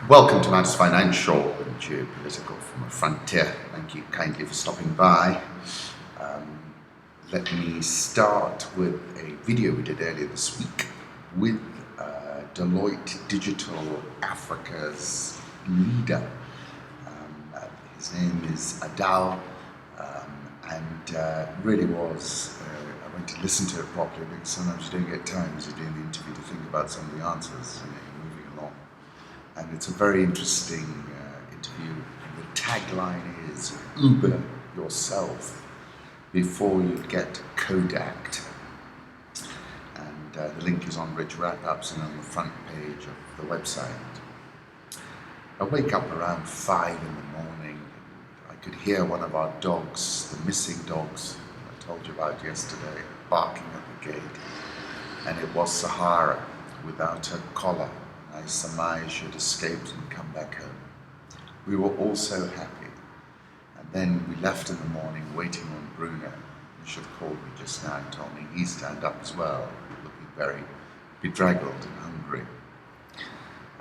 Welcome to Matters Financial and Geopolitical from a Frontier. Thank you kindly for stopping by. Let me start with a video we did earlier this week with Deloitte Digital Africa's leader. His name is Adal, and really was, I went to listen to it properly because sometimes you don't get time as you're doing the interview to think about some of the answers and you're moving along. And it's a very interesting interview. The tagline is Uber yourself before you get Kodaked. And the link is on Rich Wrap-Ups and on the front page of the website. I wake up around 5 in the morning. I could hear one of our dogs, the missing dogs I told you about yesterday, barking at the gate. And it was Sahara without her collar. I surmised she'd escaped and come back home. We were all so happy. And then we left in the morning waiting on Bruno. He should have called me just now and told me he's turned up as well, looking very bedraggled and hungry.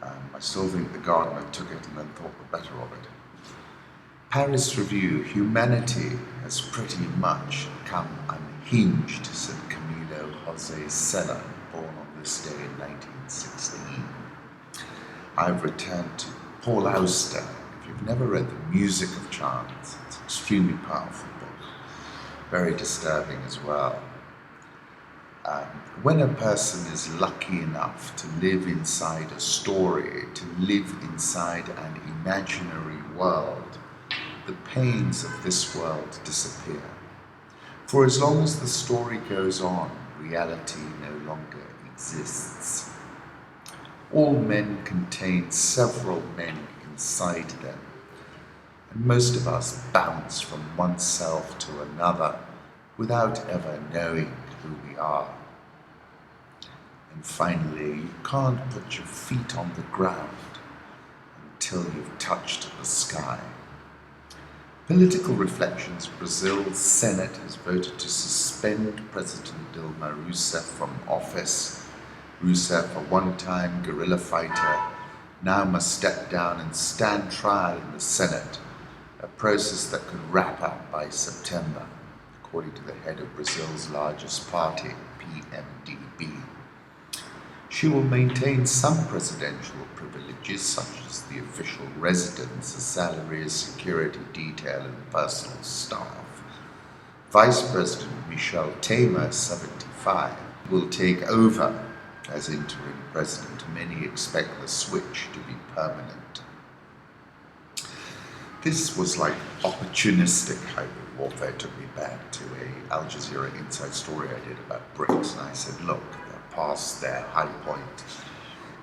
I still think the gardener took it and then thought the better of it. Paris Review, humanity has pretty much come unhinged, said Camilo Jose Sella, born on this day in 1916. I've returned to Paul Auster. If you've never read The Music of Chance, it's an extremely powerful book, very disturbing as well. When a person is lucky enough to live inside a story, to live inside an imaginary world, the pains of this world disappear. For as long as the story goes on, reality no longer exists. All men contain several men inside them, and most of us bounce from one self to another without ever knowing who we are. And finally, you can't put your feet on the ground until you've touched the sky. Political reflections. Brazil's Senate has voted to suspend President Dilma Rousseff from office. Rousseff, a one-time guerrilla fighter, now must step down and stand trial in the Senate, a process that could wrap up by September, according to the head of Brazil's largest party, PMDB. She will maintain some presidential privileges, such as the official residence, a salary, a security detail, and personal staff. Vice President Michel Temer, 75, will take over as interim president. Many expect the switch to be permanent. This was like opportunistic hybrid warfare. It took me back to a Al Jazeera inside story I did about BRICS, and I said, look, they're past their high point.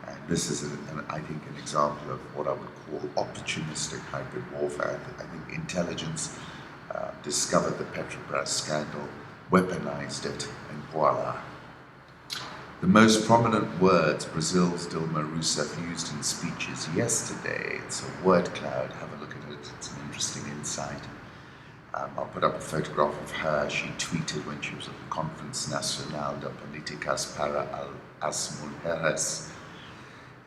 And this is, I think, an example of what I would call opportunistic hybrid warfare. I think intelligence discovered the Petrobras scandal, weaponized it, and voila. The most prominent words Brazil's Dilma Rousseff used in speeches yesterday, it's a word cloud, have a look at it, it's an interesting insight. I'll put up a photograph of her. She tweeted when she was at the Conference Nacional de Políticas para as Mulheres.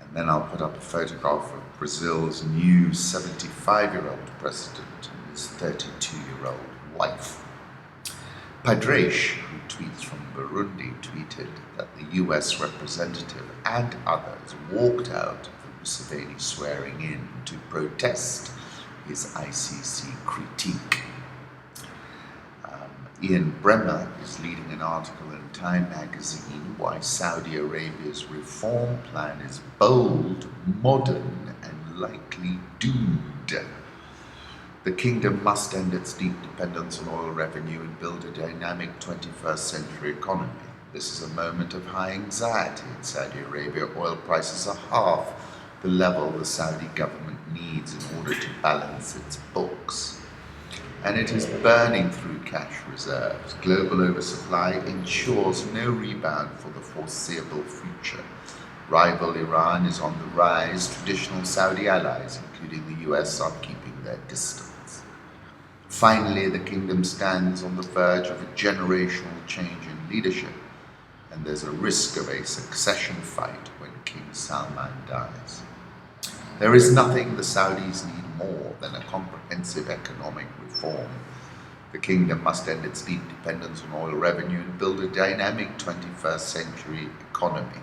And then I'll put up a photograph of Brazil's new 75-year-old president and his 32-year-old wife. Padresh, who tweets from Burundi, tweeted that the US representative and others walked out of the Museveni swearing in to protest his ICC critique. Ian Bremmer is leading an article in Time magazine, Why Saudi Arabia's reform plan is bold, modern, and likely doomed. The kingdom must end its deep dependence on oil revenue and build a dynamic 21st century economy. This is a moment of high anxiety in Saudi Arabia. Oil prices are half the level the Saudi government needs in order to balance its books. And it is burning through cash reserves. Global oversupply ensures no rebound for the foreseeable future. Rival Iran is on the rise. Traditional Saudi allies, including the US, are keeping their distance. Finally, the kingdom stands on the verge of a generational change in leadership, and there's a risk of a succession fight when King Salman dies. There is nothing the Saudis need more than a comprehensive economic reform. The kingdom must end its deep dependence on oil revenue and build a dynamic 21st century economy.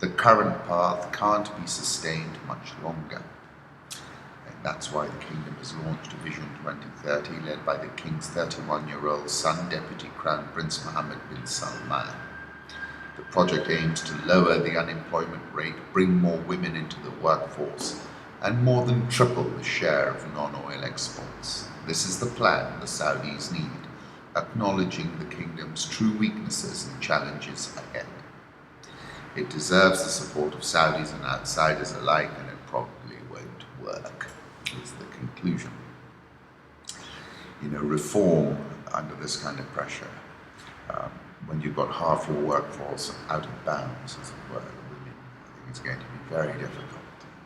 The current path can't be sustained much longer. And that's why the kingdom has launched a Vision 2030 led by the king's 31-year-old son, Deputy Crown Prince Mohammed bin Salman. The project aims to lower the unemployment rate, bring more women into the workforce, and more than triple the share of non-oil exports. This is the plan the Saudis need, acknowledging the kingdom's true weaknesses and challenges ahead. It deserves the support of Saudis and outsiders alike, and it probably won't work, is the conclusion. Reform under this kind of pressure, when you've got half your workforce out of bounds, as it were, the women, I think it's going to be very difficult.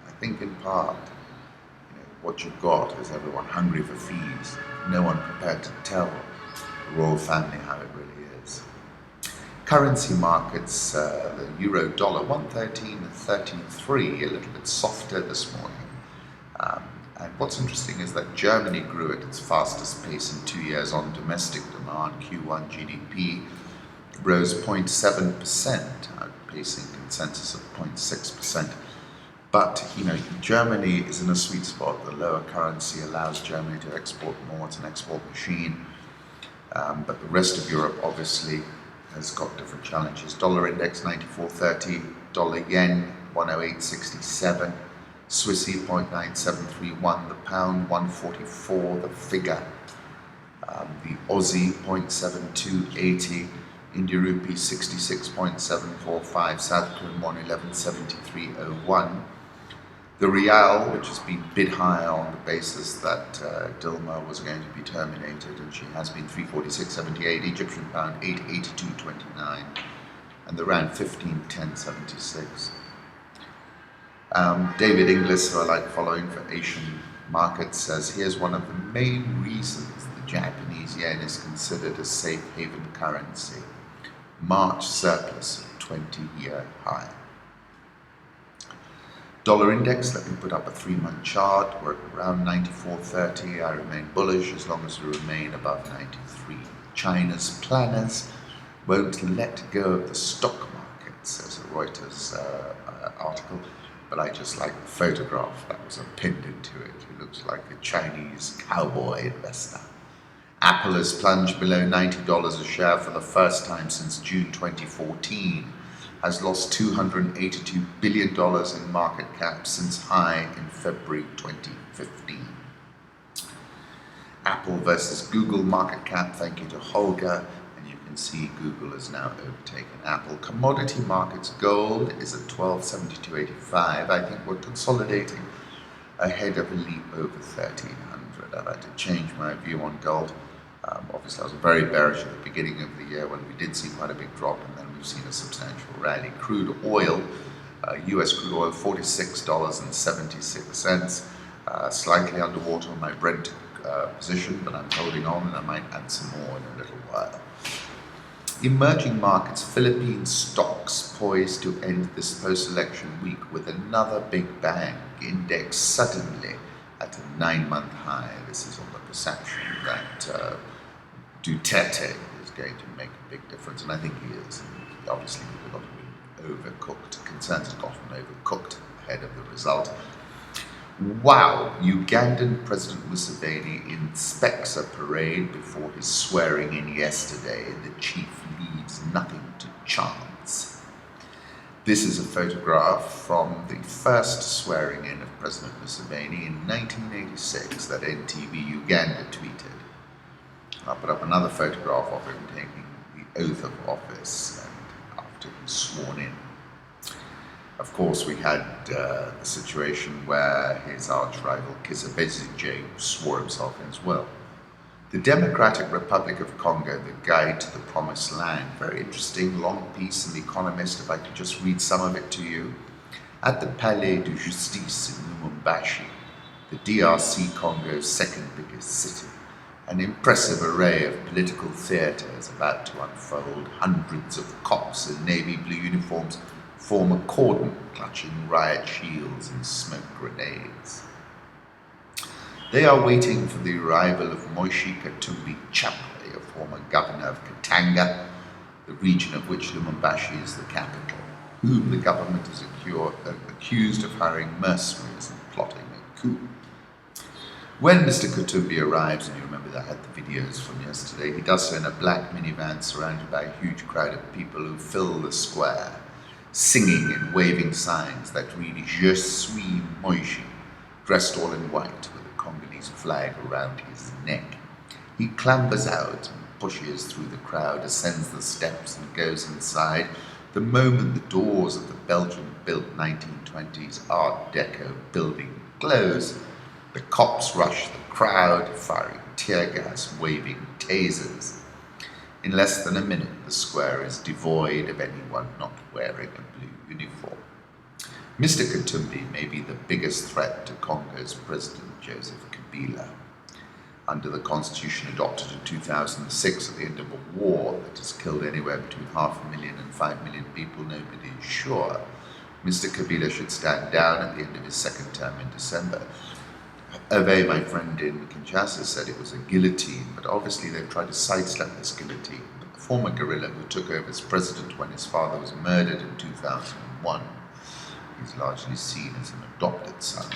I think in part, what you've got is everyone hungry for fees, no one prepared to tell the royal family how it really is. Currency markets, the euro dollar, 113.33, a little bit softer this morning. And what's interesting is that Germany grew at its fastest pace in 2 years on domestic demand. Q1 GDP rose 0.7%, outpacing consensus of 0.6%. But, Germany is in a sweet spot. The lower currency allows Germany to export more. It's an export machine. But the rest of Europe, obviously, has got different challenges. Dollar index 94.30, dollar yen 108.67, Swissy 0.9731, the pound 144, the figure. The Aussie 0.7280, India rupee 66.745, South Korean won 1173.01. The Rial, which has been bid higher on the basis that Dilma was going to be terminated, and she has been 346.78, Egyptian pound 882.29, and the Rand 1510.76. David Inglis, who I like following for Asian markets, says here's one of the main reasons the Japanese yen is considered a safe haven currency. March surplus, 20-year high. Dollar index, let me put up a 3-month chart. We're around 94.30. I remain bullish as long as we remain above 93. China's planners won't let go of the stock market, says a Reuters article. But I just like the photograph that was pinned into it. He looks like a Chinese cowboy investor. Apple has plunged below $90 a share for the first time since June 2014, has lost $282 billion in market cap since high in February 2015. Apple versus Google market cap, thank you to Holger, and you can see Google has now overtaken Apple. Commodity markets, gold is at 1272.85. I think we're consolidating ahead of a leap over 1300. I've had to change my view on gold. Obviously, I was very bearish at the beginning of the year when we did see quite a big drop, and then we've seen a substantial rally. Crude oil, US crude oil, $46.76, slightly underwater on my Brent position, but I'm holding on, and I might add some more in a little while. Emerging markets, Philippine stocks poised to end this post-election week with another big bang. Index suddenly at a 9-month high. This is on the perception that Duterte is going to make a big difference, and I think he is. Obviously, we've got to be overcooked. Concerns have gotten overcooked ahead of the result. Wow! Ugandan President Museveni inspects a parade before his swearing in yesterday. The chief leaves nothing to chance. This is a photograph from the first swearing in of President Museveni in 1986 that NTV Uganda tweeted. I'll put up another photograph of him taking the oath of office and after he's sworn in. Of course, we had the situation where his arch-rival Kizza Besigye swore himself in as well. The Democratic Republic of Congo, the guide to the promised land. Very interesting, long piece in The Economist, if I could just read some of it to you. At the Palais de Justice in Lubumbashi, the DRC Congo's second biggest city, an impressive array of political theatre is about to unfold. Hundreds of cops in navy blue uniforms form a cordon clutching riot shields and smoke grenades. They are waiting for the arrival of Moise Katumbi Chapwe, a former governor of Katanga, the region of which Lubumbashi is the capital, whom the government is accused of hiring mercenaries and plotting a coup. When Mr. Katumbi arrives, and you remember that I had the videos from yesterday, he does so in a black minivan surrounded by a huge crowd of people who fill the square, singing and waving signs that read "Je suis Moise," dressed all in white with a Congolese flag around his neck. He clambers out and pushes through the crowd, ascends the steps and goes inside. The moment the doors of the Belgian-built 1920s Art Deco building close, the cops rush the crowd, firing tear gas, waving tasers. In less than a minute, the square is devoid of anyone not wearing a blue uniform. Mr. Katumbi may be the biggest threat to Congo's President Joseph Kabila. Under the constitution adopted in 2006 at the end of a war that has killed anywhere between 500,000 and 5 million people, nobody is sure. Mr. Kabila should stand down at the end of his second term in December. Hervé, my friend in Kinshasa, said it was a guillotine, but obviously they've tried to sidestep this guillotine. But the former guerrilla who took over as president when his father was murdered in 2001, he's largely seen as an adopted son,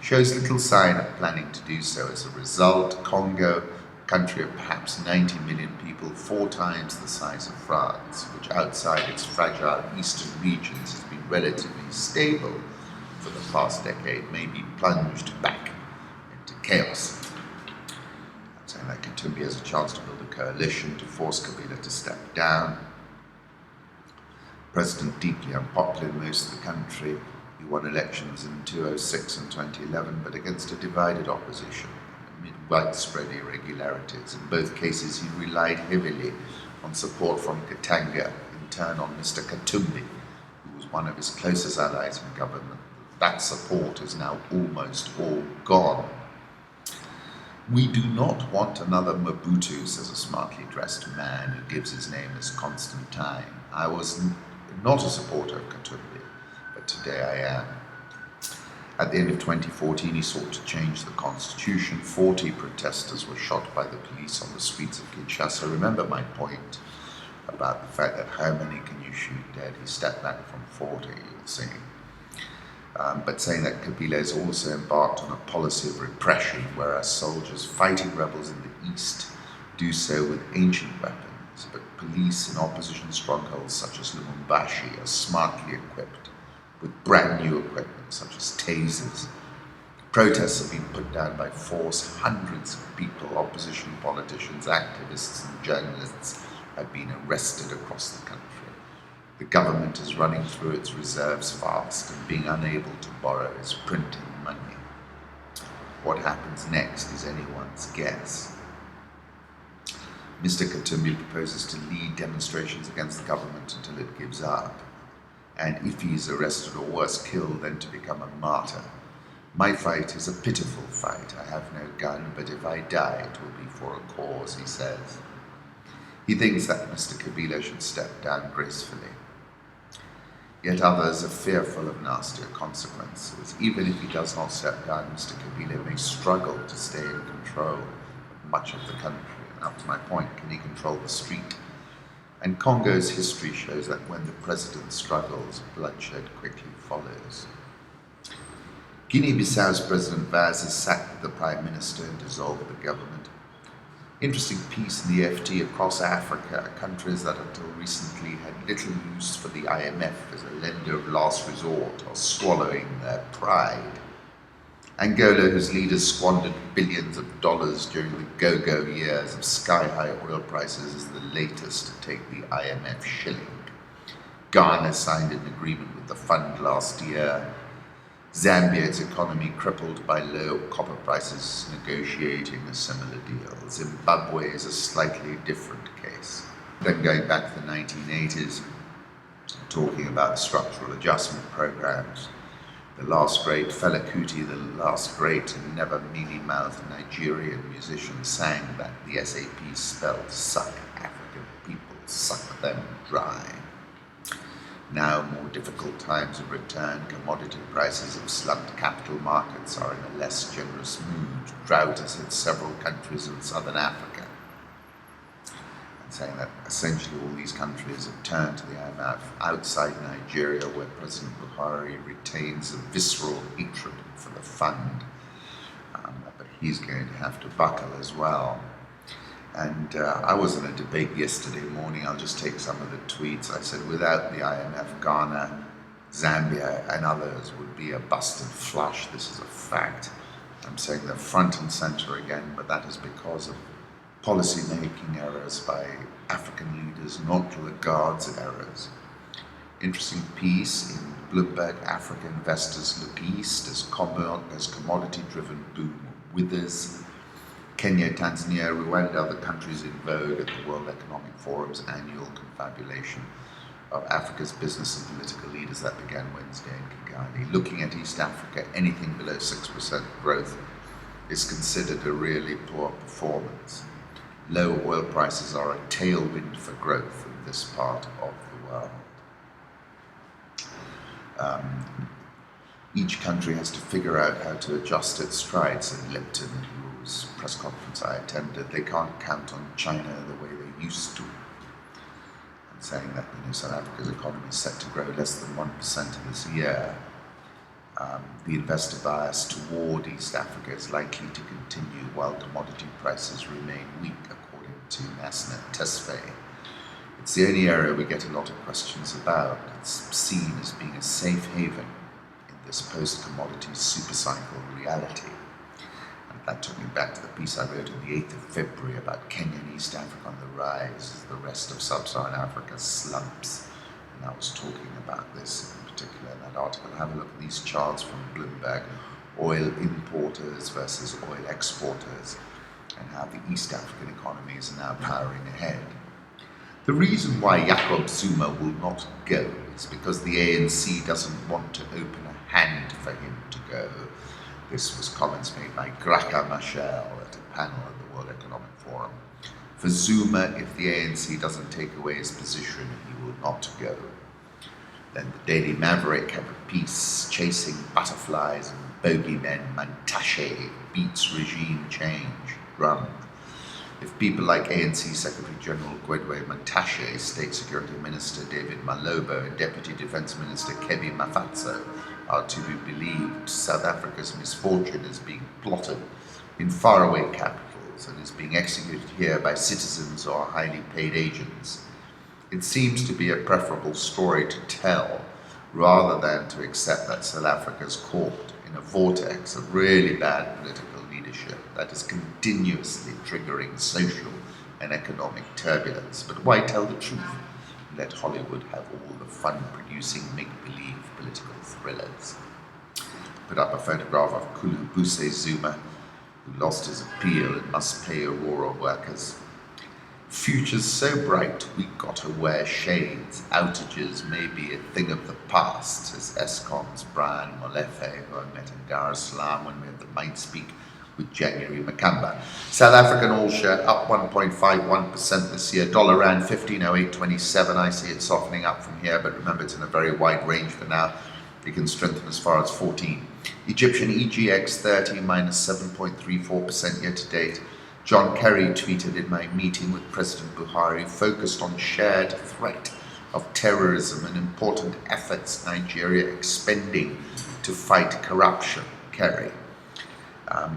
shows little sign of planning to do so. As a result, Congo, a country of perhaps 90 million people, 4 times the size of France, which outside its fragile eastern regions has been relatively stable for the past decade, may be plunged back into chaos. I'm saying that Katumbi has a chance to build a coalition to force Kabila to step down. President deeply unpopular in most of the country. He won elections in 2006 and 2011, but against a divided opposition amid widespread irregularities. In both cases, he relied heavily on support from Katanga, in turn on Mr. Katumbi, who was one of his closest allies in government. That support is now almost all gone. We do not want another Mobutu, says a smartly dressed man who gives his name as Constantine. I was not a supporter of Katumbi, but today I am. At the end of 2014, he sought to change the constitution. 40 protesters were shot by the police on the streets of Kinshasa. Remember my point about the fact that how many can you shoot dead? He stepped back from 40, you'll see. But saying that Kabila has also embarked on a policy of repression, whereas soldiers fighting rebels in the east do so with ancient weapons, but police in opposition strongholds such as Lubumbashi are smartly equipped with brand new equipment such as tasers. Protests have been put down by force. Hundreds of people, opposition politicians, activists and journalists have been arrested across the country. The government is running through its reserves fast and being unable to borrow is printing money. What happens next is anyone's guess. Mr. Katumbi proposes to lead demonstrations against the government until it gives up, and if he is arrested or worse, killed, then to become a martyr. My fight is a pitiful fight. I have no gun, but if I die, it will be for a cause, he says. He thinks that Mr. Kabila should step down gracefully. Yet others are fearful of nastier consequences. Even if he does not step down, Mr. Kabila may struggle to stay in control of much of the country. And up to my point, can he control the street? And Congo's history shows that when the president struggles, bloodshed quickly follows. Guinea-Bissau's President Vaz has sacked the Prime Minister and dissolved the government. Interesting piece in the FT across Africa, countries that until recently had little use for the IMF as a lender of last resort are swallowing their pride. Angola, whose leaders squandered billions of dollars during the go-go years of sky-high oil prices, is the latest to take the IMF shilling. Ghana signed an agreement with the fund last year. Zambia's economy crippled by low copper prices, negotiating a similar deal. Zimbabwe is a slightly different case. Then going back to the 1980s, talking about structural adjustment programs. The last great Fela Kuti, the last great and never mealy-mouthed Nigerian musician, sang that the SAP spelled suck African people, suck them dry. Now more difficult times have returned, commodity prices have slumped, capital markets are in a less generous mood, drought has hit several countries in southern Africa. And saying that essentially all these countries have turned to the IMF outside Nigeria, where President Buhari retains a visceral hatred for the fund. But he's going to have to buckle as well. And I was in a debate yesterday morning. I'll just take some of the tweets. I said, without the IMF, Ghana, Zambia, and others would be a busted flush. This is a fact. I'm saying they're front and center again, but that is because of policy-making errors by African leaders, not Lagarde's errors. Interesting piece in Bloomberg: Africa investors look east as commodity-driven boom withers. Kenya, Tanzania, Rwanda, the countries in vogue at the World Economic Forum's annual confabulation of Africa's business and political leaders that began Wednesday in Kigali. Looking at East Africa, anything below 6% growth is considered a really poor performance. Low oil prices are a tailwind for growth in this part of the world. Each country has to figure out how to adjust its strides. In Lipton, whose press conference I attended, they can't count on China the way they used to. I'm saying that South Africa's economy is set to grow less than 1% this year. The investor bias toward East Africa is likely to continue while commodity prices remain weak, according to Nasnet Tesfaye. It's the only area we get a lot of questions about. It's seen as being a safe haven in this post-commodity supercycle reality. And that took me back to the piece I wrote on the 8th of February about Kenya and East Africa on the rise as the rest of sub-Saharan Africa slumps. And I was talking about this in particular in that article. Have a look at these charts from Bloomberg: oil importers versus oil exporters, and how the East African economy is now powering ahead. The reason why Jacob Zuma will not go is because the ANC doesn't want to open a hand for him to go. This was comments made by Graca Machel at a panel at the World Economic Forum. For Zuma, if the ANC doesn't take away his position, he will not go. Then the Daily Maverick have a piece: chasing butterflies and bogeymen, Mantashe beats regime change, drum. If people like ANC Secretary General Gwedwe Mantashe, State Security Minister David Malobo, and Deputy Defence Minister Kebby Mafatso are to be believed, South Africa's misfortune is being plotted in faraway capitals and is being executed here by citizens or highly paid agents. It seems to be a preferable story to tell, rather than to accept that South Africa is caught in a vortex of really bad political leadership that is continuously triggering social and economic turbulence. But why tell the truth? Let Hollywood have all the fun-producing make-believe political thrillers. Put up a photograph of Kulubuse Zuma, who lost his appeal and must pay Aurora workers. Future's so bright, we gotta wear shades. Outages may be a thing of the past, says Eskom's Brian Molefe, who I met in Dar es Salaam when we had the Mind Speak with January Makamba. South African all-share up 1.51% this year. Dollar rand 15.0827. I see it softening up from here, but remember it's in a very wide range for now. It can strengthen as far as 14. Egyptian EGX 30 minus 7.34% year to date. John Kerry tweeted, in my meeting with President Buhari, focused on shared threat of terrorism and important efforts Nigeria expending to fight corruption. Kerry.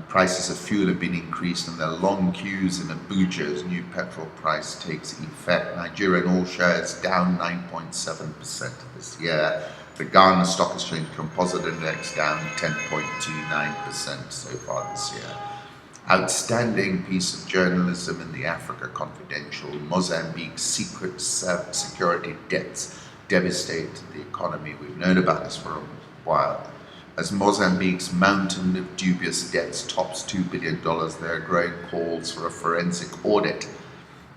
Prices of fuel have been increased and there are long queues in Abuja as new petrol price takes effect. Nigerian all shares down 9.7% this year. The Ghana Stock Exchange Composite Index down 10.29% so far this year. Outstanding piece of journalism in the Africa Confidential: Mozambique's secret security debts devastate the economy. We've known about this for a while. As Mozambique's mountain of dubious debts tops $2 billion, there are growing calls for a forensic audit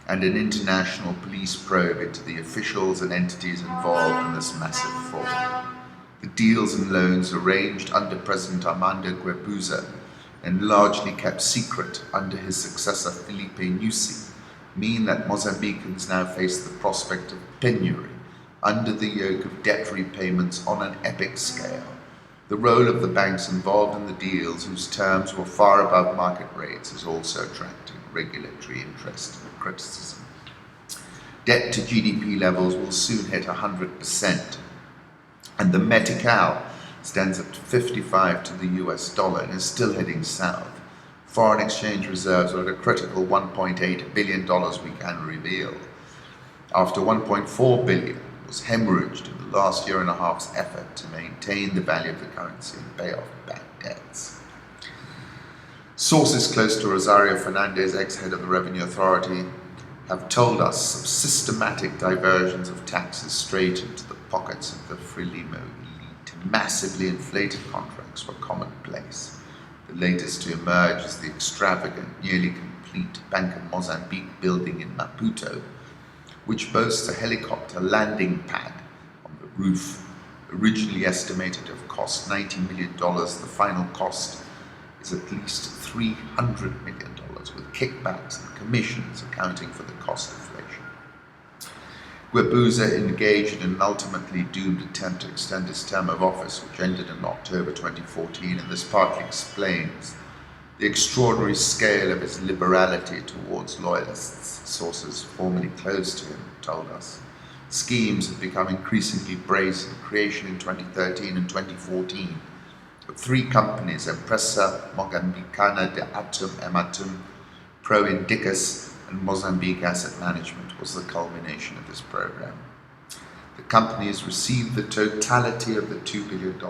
and an international police probe into the officials and entities involved in this massive fraud. The deals and loans arranged under President Armando Guebuza and largely kept secret under his successor Filipe Nyusi mean that Mozambicans now face the prospect of penury under the yoke of debt repayments on an epic scale. The role of the banks involved in the deals, whose terms were far above market rates, is also attracting regulatory interest and criticism. Debt to GDP levels will soon hit 100%, and the Meti-Cal stands at 55 to the US dollar and is still heading south. Foreign exchange reserves are at a critical $1.8 billion, we can reveal, after $1.4 billion was hemorrhaged in the last year and a half's effort to maintain the value of the currency and pay off bad debts. Sources close to Rosario Fernandez, ex-head of the Revenue Authority, have told us of systematic diversions of taxes straight into the pockets of the Frelimo elite. Massively inflated contracts were commonplace. The latest to emerge is the extravagant, nearly complete Bank of Mozambique building in Maputo, which boasts a helicopter landing pad on the roof. Originally estimated to have cost $90 million, the final cost is at least $300 million, with kickbacks and commissions accounting for the cost inflation. Guebuza engaged in an ultimately doomed attempt to extend his term of office, which ended in October 2014, and this partly explains the extraordinary scale of his liberality towards loyalists. Sources formerly close to him told us. Schemes have become increasingly brazen. Creation in 2013 and 2014 of 3 companies, Empresa Mogambicana de Atum Ematum, Pro Indicus, and Mozambique Asset Management was the culmination of this program. The companies received the totality of the $2 billion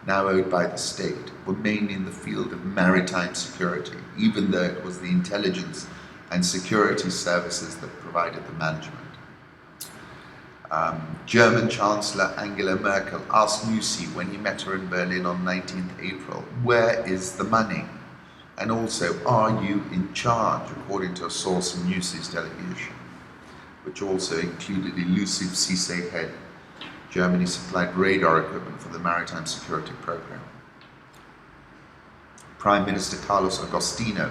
now owed by the state, were mainly in the field of maritime security, even though it was the intelligence and security services that provided the management. German Chancellor Angela Merkel asked Museveni when he met her in Berlin on 19th April, "Where is the money? And also, are you in charge?" according to a source in Museve's delegation, which also included elusive CISA head. Germany supplied radar equipment for the maritime security program. Prime Minister Carlos Agostinho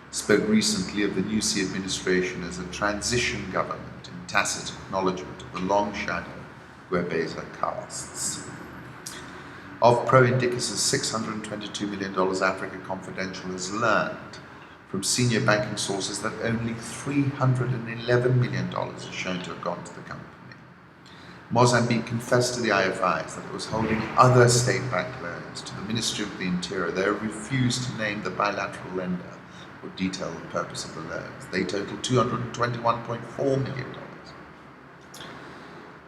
spoke recently of the Nyusi administration as a transition government in tacit acknowledgement of the long shadow Guebuza casts. Of Pro Indicus's $622 million, Africa Confidential has learned from senior banking sources that only $311 million is shown to have gone to the company. Mozambique confessed to the IFIs that it was holding other state-backed loans to the Ministry of the Interior. They refused to name the bilateral lender or detail the purpose of the loans. They totaled $221.4 million.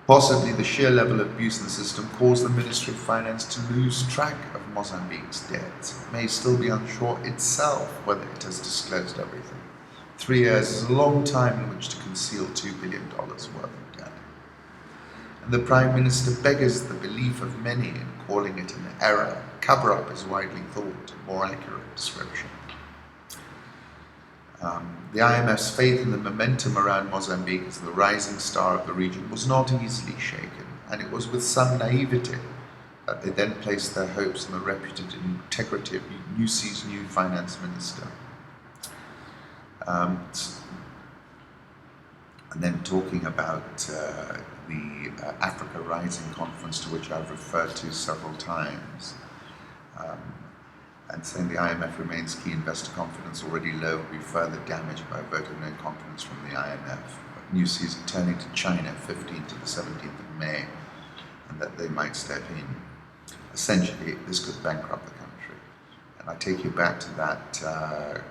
Possibly the sheer level of abuse in the system caused the Ministry of Finance to lose track of Mozambique's debts. It may still be unsure itself whether it has disclosed everything. 3 years is a long time in which to conceal $2 billion worth of debt. And the Prime Minister beggars the belief of many in calling it an error. Cover-up is widely thought a more accurate description. The IMF's faith in the momentum around Mozambique as the rising star of the region was not easily shaken, and it was with some naivety that they then placed their hopes in the reputed integrity of Nyusi's new finance minister. And then talking about the Africa Rising Conference, to which I've referred to several times, and saying the IMF remains key investor confidence already low will be further damaged by a vote of no confidence from the IMF. Nyusi is turning to China 15th to the 17th of May, and that they might step in. Essentially, this could bankrupt the country. And I take you back to that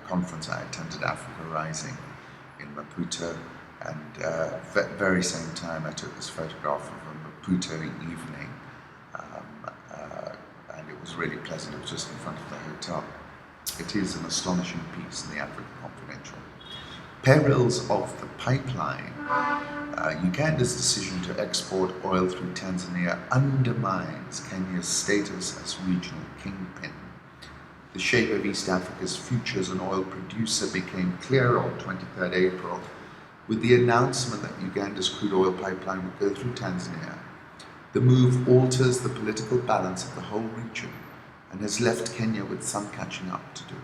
conference I attended, Africa Rising, in Maputo, and very same time I took this photograph of a Maputo evening. And it was really pleasant. It was just in front of the hotel. It is an astonishing piece in the Africa Confidential. Perils of the pipeline. Uganda's decision to export oil through Tanzania undermines Kenya's status as regional kingpin. The shape of East Africa's future as an oil producer became clear on 23rd April with the announcement that Uganda's crude oil pipeline would go through Tanzania. The move alters the political balance of the whole region and has left Kenya with some catching up to do.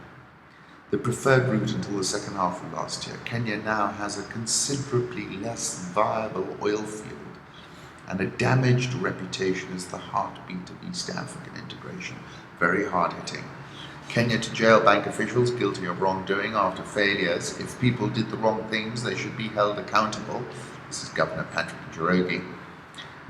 The preferred route until the second half of last year, Kenya now has a considerably less viable oil field and a damaged reputation as the heartbeat of East African integration. Very hard-hitting. Kenya to jail bank officials guilty of wrongdoing after failures. If people did the wrong things, they should be held accountable. This is Governor Patrick Njoroge.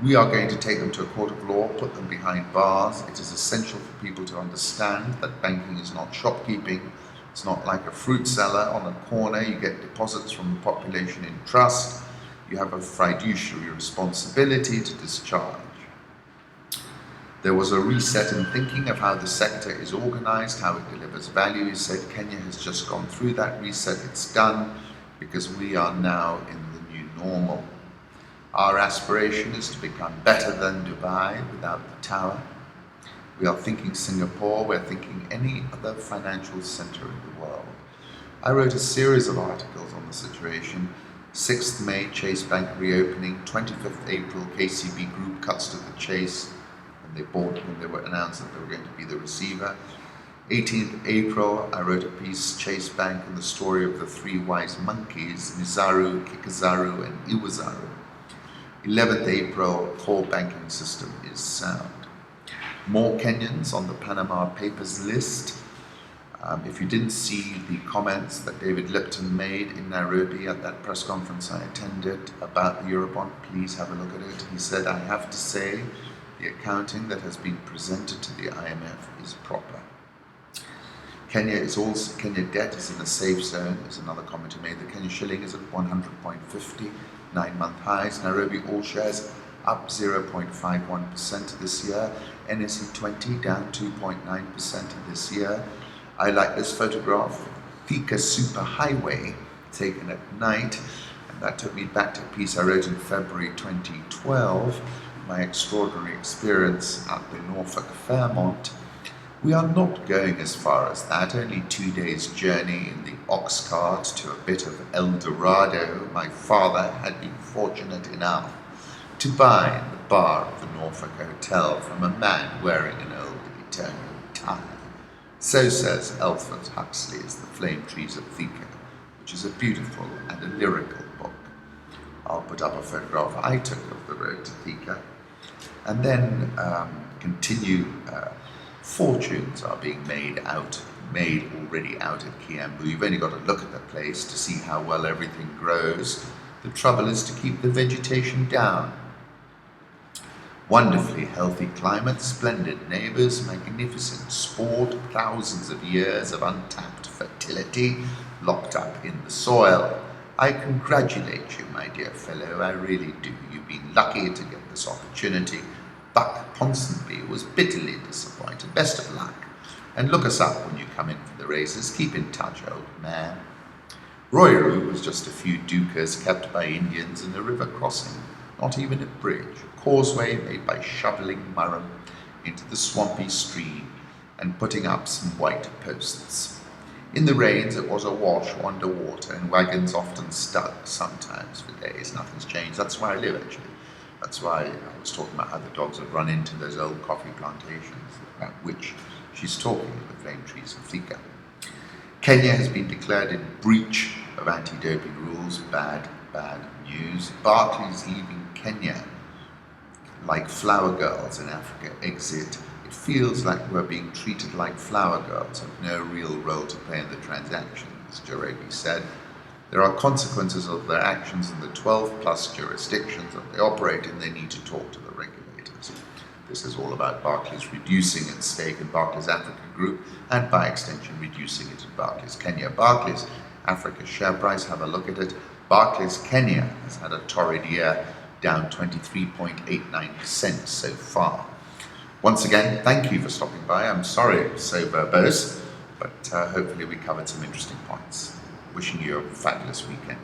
We are going to take them to a court of law, put them behind bars. It is essential for people to understand that banking is not shopkeeping. It's not like a fruit seller on a corner. You get deposits from the population in trust. You have a fiduciary responsibility to discharge. There was a reset in thinking of how the sector is organized, how it delivers value. He said Kenya has just gone through that reset. It's done because we are now in the new normal. Our aspiration is to become better than Dubai without the tower. We are thinking Singapore, we're thinking any other financial center in the world. I wrote a series of articles on the situation. 6th May, Chase Bank reopening. 25th April, KCB Group cuts to the chase when they were announced that they were going to be the receiver. 18th April, I wrote a piece, Chase Bank and the story of the three wise monkeys, Mizaru, Kikazaru, and Iwazaru. 11th April, core banking system is sound. More Kenyans on the Panama Papers list. If you didn't see the comments that David Lipton made in Nairobi at that press conference I attended about the Eurobond, please have a look at it. He said, I have to say, the accounting that has been presented to the IMF is proper. Kenya debt is in a safe zone, is another comment he made. The Kenya shilling is at 100.50, 9-month highs. Nairobi all shares up 0.51% this year. NSE 20 down 2.9% this year. I like this photograph, Thika Superhighway, taken at night. And that took me back to a piece I wrote in February 2012, my extraordinary experience at the Norfolk Fairmont. We are not going as far as that, only 2 days' journey in the ox cart to a bit of El Dorado. My father had been fortunate enough to buy in the bar of the Norfolk Hotel from a man wearing an old Etonian tie. So says Alfred Huxley's The Flame Trees of Thika, which is a beautiful and a lyrical book. I'll put up a photograph I took of the road to Thika, and then continue. Fortunes are being made already out at Kiambu. You've only got to look at the place to see how well everything grows. The trouble is to keep the vegetation down. Wonderfully healthy climate, splendid neighbours, magnificent sport, thousands of years of untapped fertility locked up in the soil. I congratulate you, my dear fellow, I really do. You've been lucky to get this opportunity. Buck Ponsonby was bitterly disappointed. Best of luck. And look us up when you come in for the races. Keep in touch, old man. Roiru was just a few dukas kept by Indians in a river crossing. Not even a bridge. A causeway made by shoveling murram into the swampy stream and putting up some white posts. In the rains it was awash underwater, and wagons often stuck, sometimes for days. Nothing's changed. That's where I live, actually. That's why I was talking about how the dogs have run into those old coffee plantations, about which she's talking in The Flame Trees of Thika. Kenya has been declared in breach of anti-doping rules. Bad news. Barclays leaving Kenya like flower girls in Africa exit. It feels like we're being treated like flower girls, have no real role to play in the transaction, as Njoroge said. There are consequences of their actions in the 12+ jurisdictions that they operate in. They need to talk to the regulators. This is all about Barclays reducing its stake in Barclays Africa Group and by extension reducing it in Barclays Kenya. Barclays Africa share price, have a look at it. Barclays Kenya has had a torrid year, down 23.89% so far. Once again, thank you for stopping by. I'm sorry it was so verbose, but hopefully we covered some interesting points. Wishing you a fabulous weekend.